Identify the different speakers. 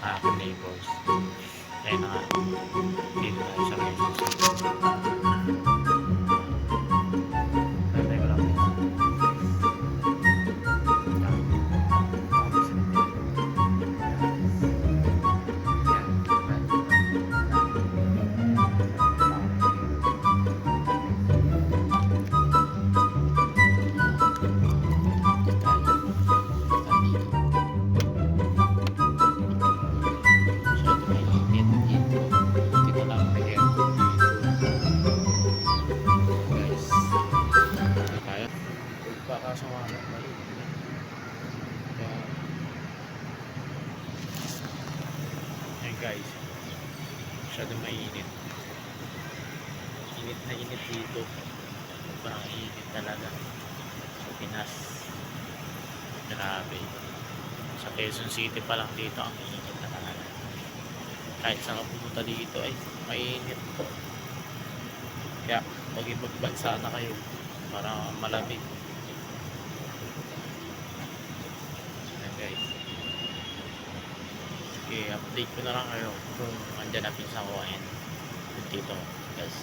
Speaker 1: aking neighbors. Kaya na nga, dito tayo sa Quezon City. Tatay ko lang dito. Baka sumama mali. Kaya, ayun guys, masyadong mainit. Init na init dito. Parang init talaga sa Pinas. Grabe. Sa Quezon City pa lang dito ang init na talaga. Kahit saan ka pumunta dito ay mainit po. Kaya mag-ibagbansa na kayo para malamig. Ayan guys. Okay, update ko na lang kayo kung andyan na pinsan ko. Ayan. Dito guys.